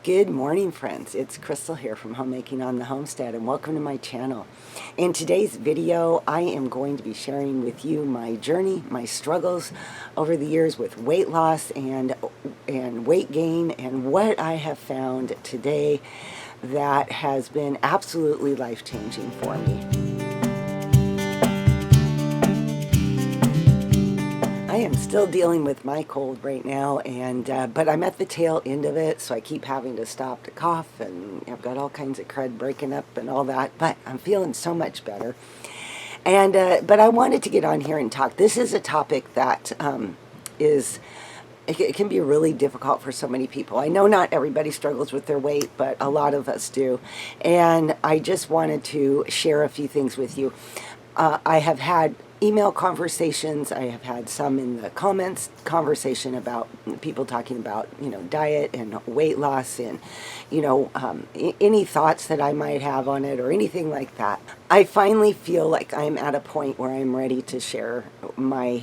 Good morning, friends. It's Crystal here from Homemaking on the Homestead, and welcome to my channel. In today's video, I am going to be sharing with you my journey, my struggles over the years with weight loss and weight gain, and what I have found today that has been absolutely life-changing for me. I am still dealing with my cold right now, but I'm at the tail end of it, so I keep having to stop to cough, and I've got all kinds of crud breaking up and all that, but I'm feeling so much better. But I wanted to get on here and talk. This is a topic that it can be really difficult for so many people. I know not everybody struggles with their weight, but a lot of us do. And I just wanted to share a few things with you. I have had email conversations. I have had some in the comments conversation about people talking about, diet and weight loss and, any thoughts that I might have on it or anything like that. I finally feel like I'm at a point where I'm ready to share my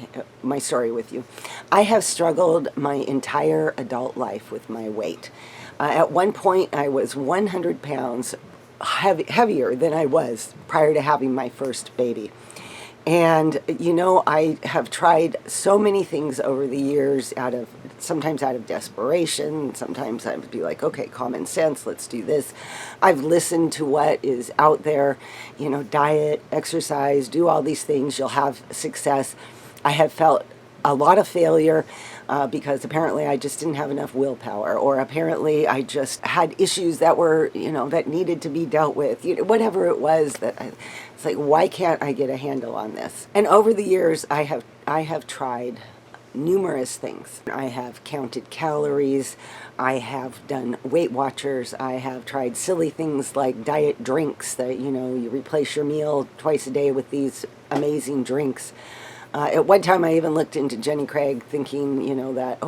story with you. I have struggled my entire adult life with my weight. At one point, I was 100 pounds heavier than I was prior to having my first baby. And, I have tried so many things over the years sometimes out of desperation. Sometimes I would be like, okay, common sense, let's do this. I've listened to what is out there, diet, exercise, do all these things, you'll have success. I have felt a lot of failure because apparently I just didn't have enough willpower, or apparently I just had issues that were, that needed to be dealt with, whatever it was it's like, why can't I get a handle on this? And over the years, I have tried numerous things. I have counted calories, I have done Weight Watchers, I have tried silly things like diet drinks that, you replace your meal twice a day with these amazing drinks. At one time, I even looked into Jenny Craig thinking, that,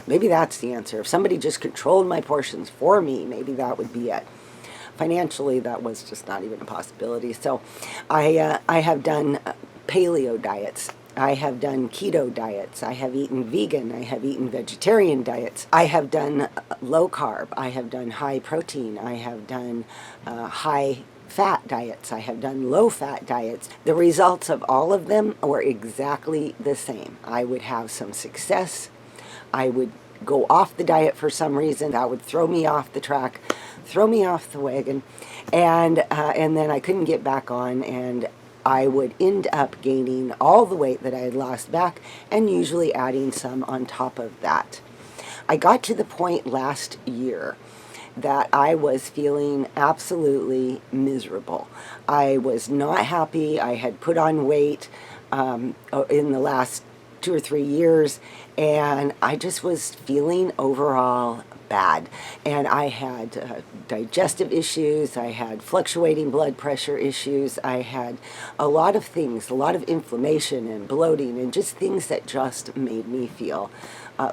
maybe that's the answer. If somebody just controlled my portions for me, maybe that would be it. Financially, that was just not even a possibility. So I have done paleo diets. I have done keto diets. I have eaten vegan. I have eaten vegetarian diets. I have done low carb. I have done high protein. I have done high fat diets. I have done low fat diets. The results of all of them were exactly the same. I would have some success. I would go off the diet for some reason. That would throw me off the track, throw me off the wagon, and then I couldn't get back on, and I would end up gaining all the weight that I had lost back, and usually adding some on top of that. I got to the point last year that I was feeling absolutely miserable. I was not happy. I had put on weight in the last 2 or 3 years, and I just was feeling overall bad. And I had digestive issues, I had fluctuating blood pressure issues, I had a lot of things, a lot of inflammation and bloating and just things that just made me feel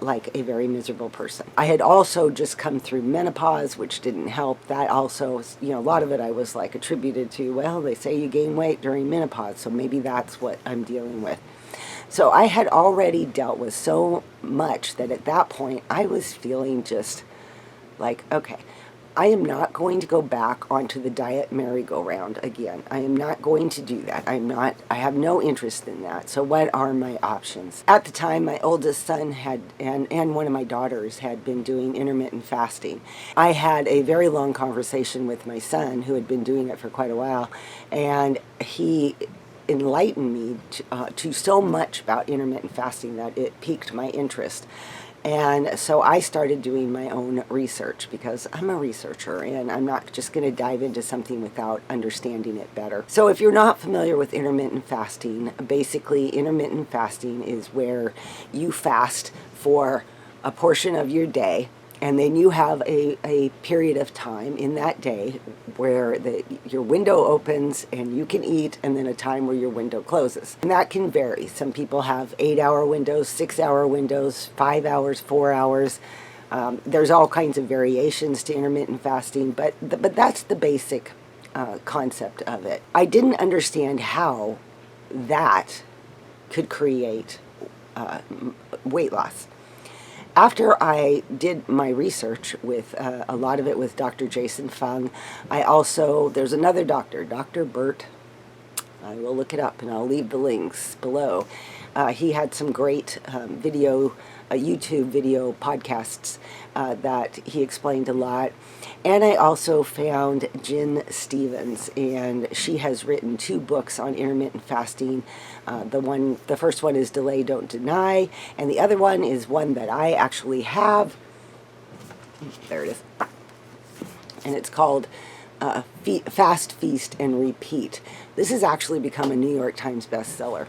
like a very miserable person. I had also just come through menopause, which didn't help. That also, a lot of it I was like attributed to, well, they say you gain weight during menopause, so maybe that's what I'm dealing with. So I had already dealt with so much that at that point I was feeling just like, okay, I am not going to go back onto the diet merry-go-round again. I am not going to do that. I have no interest in that. So what are my options? At the time, my oldest son and one of my daughters had been doing intermittent fasting. I had a very long conversation with my son, who had been doing it for quite a while, and he enlightened me to so much about intermittent fasting that it piqued my interest. And so I started doing my own research, because I'm a researcher and I'm not just going to dive into something without understanding it better. So if you're not familiar with intermittent fasting, basically intermittent fasting is where you fast for a portion of your day, and then you have a period of time in that day where your window opens and you can eat, and then a time where your window closes. And that can vary. Some people have 8-hour windows, 6-hour windows, 5 hours, 4 hours. There's all kinds of variations to intermittent fasting, but that's the basic concept of it. I didn't understand how that could create weight loss. After I did my research with a lot of it with Dr. Jason Fung, there's another doctor, Dr. Bert. I will look it up and I'll leave the links below. He had some great YouTube video podcasts that he explained a lot. And I also found Jen Stevens, and she has written 2 books on intermittent fasting. The first one is Delay, Don't Deny, and the other one is one that I actually have. There it is. And it's called Fast, Feast, and Repeat. This has actually become a New York Times bestseller.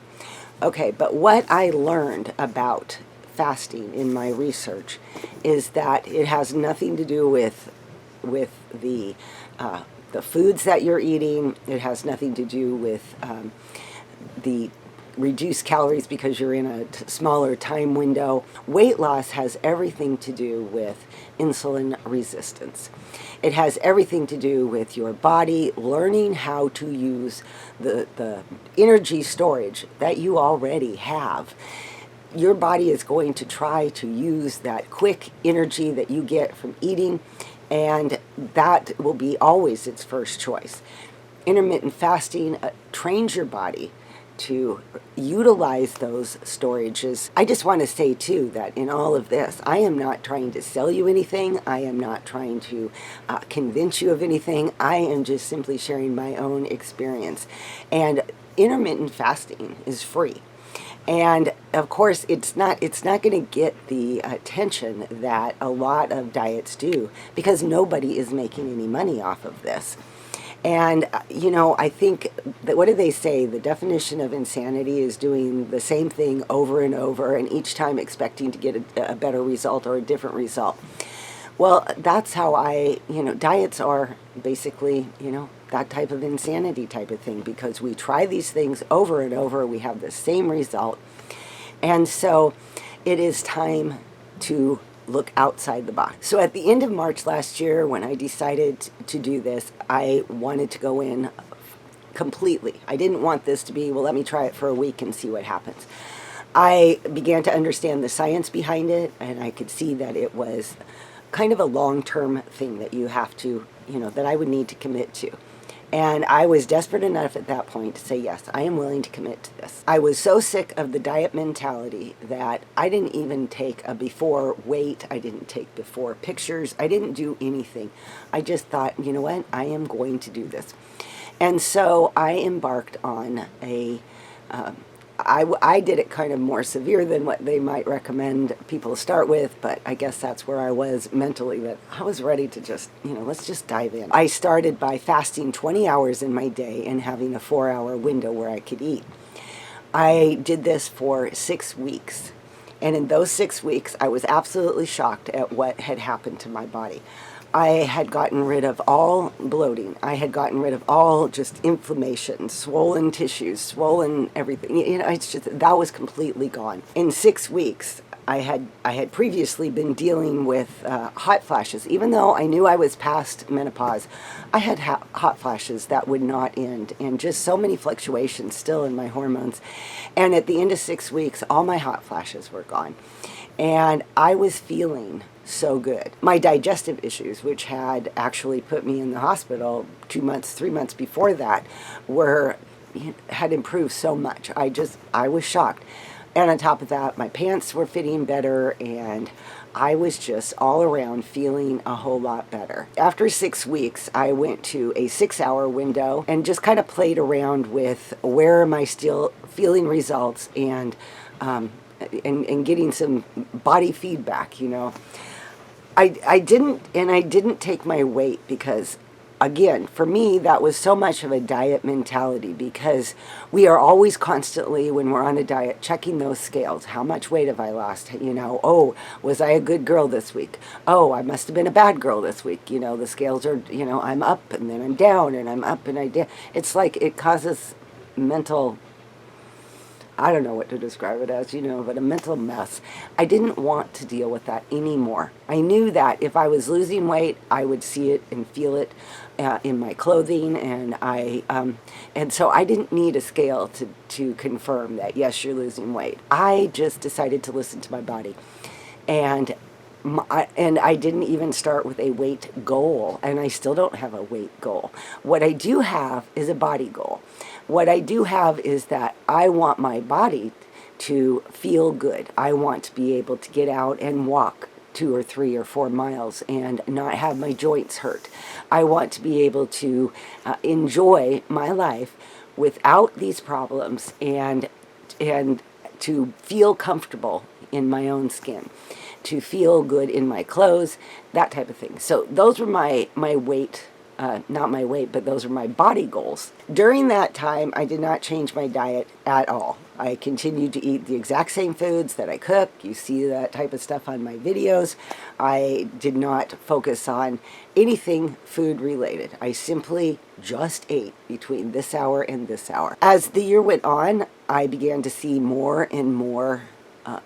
Okay, but what I learned about fasting in my research is that it has nothing to do with the foods that you're eating. It has nothing to do with the reduced calories because you're in a smaller time window. Weight loss has everything to do with insulin resistance. It has everything to do with your body learning how to use the energy storage that you already have. Your body is going to try to use that quick energy that you get from eating, and that will be always its first choice. Intermittent fasting trains your body to utilize those storages. I just want to say too that in all of this, I am not trying to sell you anything. I am not trying to convince you of anything. I am just simply sharing my own experience. And intermittent fasting is free. And of course, it's not going to get the attention that a lot of diets do because nobody is making any money off of this. And, I think that, what do they say? The definition of insanity is doing the same thing over and over and each time expecting to get a better result or a different result. Well, that's how diets are basically, that type of insanity type of thing, because we try these things over and over, we have the same result. And so it is time to look outside the box. So at the end of March last year, when I decided to do this, I wanted to go in completely. I didn't want this to be, well, let me try it for a week and see what happens. I began to understand the science behind it, and I could see that it was kind of a long-term thing that you have to, that I would need to commit to. And I was desperate enough at that point to say, yes, I am willing to commit to this. I was so sick of the diet mentality that I didn't even take a before weight. I didn't take before pictures. I didn't do anything. I just thought, you know what, I am going to do this. And so I embarked on I did it kind of more severe than what they might recommend people start with, but I guess that's where I was mentally, that I was ready to just, let's just dive in. I started by fasting 20 hours in my day and having a 4-hour window where I could eat. I did this for 6 weeks, and in those 6 weeks, I was absolutely shocked at what had happened to my body. I had gotten rid of all bloating. I had gotten rid of all just inflammation, swollen tissues, swollen everything. It's just, that was completely gone. In 6 weeks, I had previously been dealing with hot flashes. Even though I knew I was past menopause, I had hot flashes that would not end, and just so many fluctuations still in my hormones. And at the end of 6 weeks, all my hot flashes were gone. And I was feeling so good. My digestive issues, which had actually put me in the hospital 2 months, 3 months before that, had improved so much. I was shocked. And on top of that, my pants were fitting better, and I was just all around feeling a whole lot better. After 6 weeks, I went to a 6-hour window and just kind of played around with where am I still feeling results and getting some body feedback, I didn't take my weight because, again, for me, that was so much of a diet mentality, because we are always constantly, when we're on a diet, checking those scales. How much weight have I lost? Oh, was I a good girl this week? Oh, I must have been a bad girl this week. The scales are, I'm up and then I'm down and I'm up and I'm down. It's like it causes mental, I don't know what to describe it as, but a mental mess. I didn't want to deal with that anymore. I knew that if I was losing weight, I would see it and feel it in my clothing, and so I didn't need a scale to confirm that, yes, you're losing weight. I just decided to listen to my body. And and I didn't even start with a weight goal, and I still don't have a weight goal. What I do have is a body goal. What I do have is that I want my body to feel good. I want to be able to get out and walk 2 or 3 or 4 miles and not have my joints hurt. I want to be able to enjoy my life without these problems and to feel comfortable in my own skin, to feel good in my clothes, that type of thing. So those were my weight, not my weight, but those were my body goals. During that time, I did not change my diet at all. I continued to eat the exact same foods that I cook. You see that type of stuff on my videos. I did not focus on anything food related. I simply just ate between this hour and this hour. As the year went on, I began to see more and more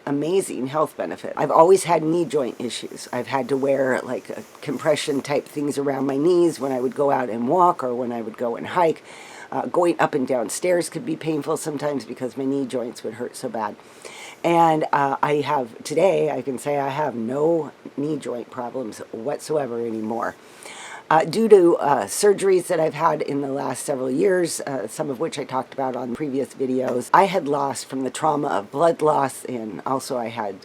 amazing health benefit. I've always had knee joint issues. I've had to wear like compression type things around my knees when I would go out and walk or when I would go and hike. Going up and down stairs could be painful sometimes because my knee joints would hurt so bad. And today I can say I have no knee joint problems whatsoever anymore. Due to surgeries that I've had in the last several years, some of which I talked about on previous videos, I had lost from the trauma of blood loss, and also I had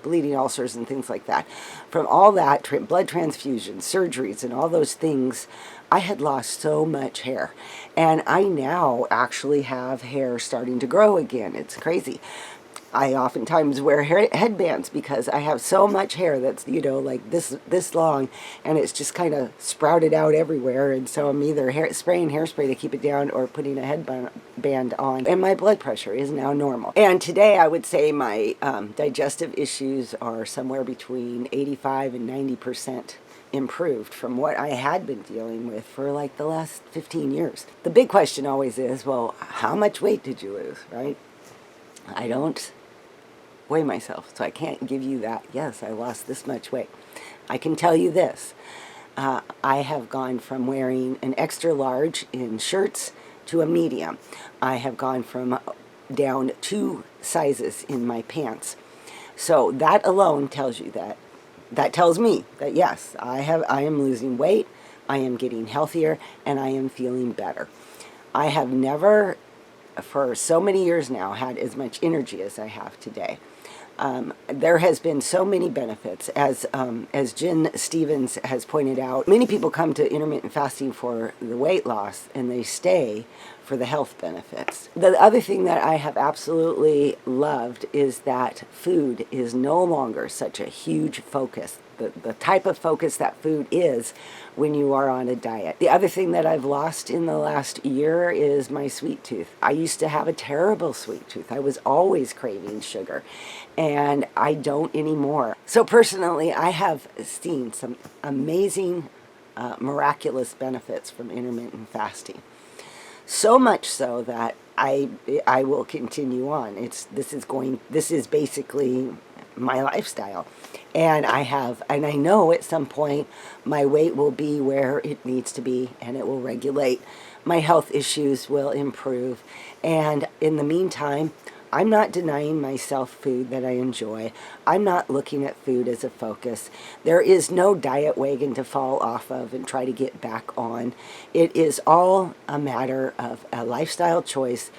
bleeding ulcers and things like that. From all that, blood transfusion, surgeries, and all those things, I had lost so much hair. And I now actually have hair starting to grow again. It's crazy. I oftentimes wear headbands because I have so much hair that's, like this long, and it's just kind of sprouted out everywhere, and so I'm either spraying hairspray to keep it down or putting a headband on, and my blood pressure is now normal. And today I would say my digestive issues are somewhere between 85 and 90% improved from what I had been dealing with for like the last 15 years. The big question always is, well, how much weight did you lose, right? I don't weigh myself, so I can't give you that, yes, I lost this much weight. I can tell you this, I have gone from wearing an extra large in shirts to a medium. I have gone from down 2 sizes in my pants. So that alone tells you that tells me that yes, I am losing weight, I am getting healthier, and I am feeling better. I have never, for so many years now, had as much energy as I have today. There has been so many benefits, as Jen Stevens has pointed out. Many people come to intermittent fasting for the weight loss, and they stay for the health benefits. The other thing that I have absolutely loved is that food is no longer such a huge focus. The type of focus that food is when you are on a diet. The other thing that I've lost in the last year is my sweet tooth. I used to have a terrible sweet tooth. I was always craving sugar, and I don't anymore. So personally, I have seen some amazing, miraculous benefits from intermittent fasting. So much so that I will continue on. This is basically my lifestyle. And I know at some point my weight will be where it needs to be, and it will regulate. My health issues will improve. And in the meantime, I'm not denying myself food that I enjoy. I'm not looking at food as a focus. There is no diet wagon to fall off of and try to get back on. It is all a matter of a lifestyle choice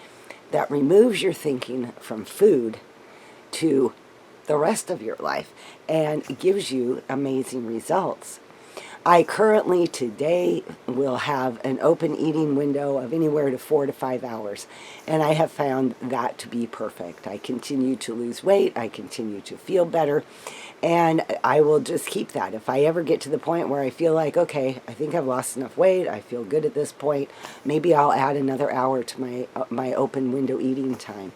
that removes your thinking from food to the rest of your life and gives you amazing results. I currently today will have an open eating window of anywhere to 4 to 5 hours, and I have found that to be perfect. I continue to lose weight, I continue to feel better, and I will just keep that. If I ever get to the point where I feel like, okay, I think I've lost enough weight, I feel good at this point, maybe I'll add another hour to my open window eating time.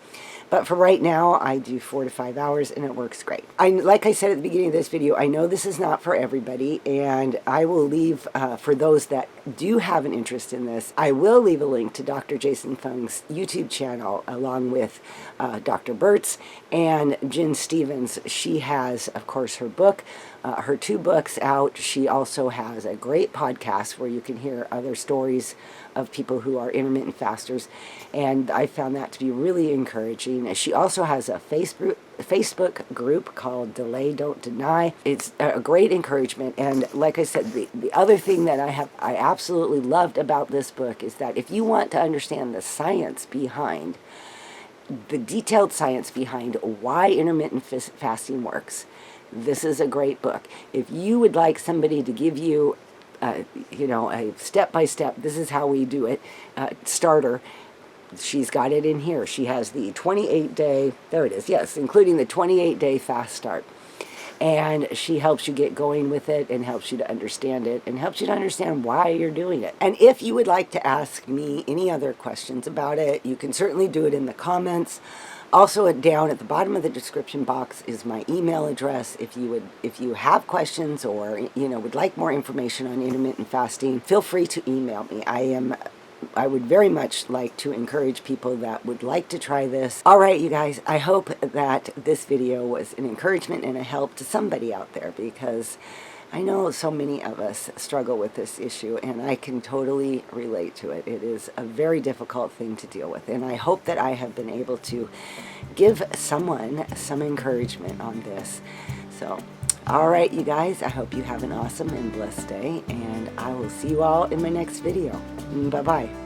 But for right now, I do 4 to 5 hours, and it works great. Like I said at the beginning of this video, I know this is not for everybody, and I will leave, for those that do have an interest in this, I will leave a link to Dr. Jason Fung's YouTube channel, along with Dr. Bert's and Jen Stevens. She has, of course, her book, her 2 books out. She also has a great podcast where you can hear other stories of people who are intermittent fasters, and I found that to be really encouraging. She also has a Facebook group called Delay Don't Deny. It's a great encouragement, and like I said, the other thing that I absolutely loved about this book is that if you want to understand the science behind, the detailed science behind why intermittent fasting works, this is a great book. If you would like somebody to give you a step-by-step, this is how we do it, starter, she's got it in here. She has the 28-day, there it is, yes, including the 28-day fast start. And she helps you get going with it and helps you to understand it and helps you to understand why you're doing it. And if you would like to ask me any other questions about it, you can certainly do it in the comments. Also, down at the bottom of the description box is my email address. If you have questions or would like more information on intermittent fasting, feel free to email me. I would very much like to encourage people that would like to try this. All right, you guys, I hope that this video was an encouragement and a help to somebody out there, because I know so many of us struggle with this issue, and I can totally relate to it. It is a very difficult thing to deal with, and I hope that I have been able to give someone some encouragement on this. So, all right, you guys, I hope you have an awesome and blessed day, and I will see you all in my next video. Bye-bye.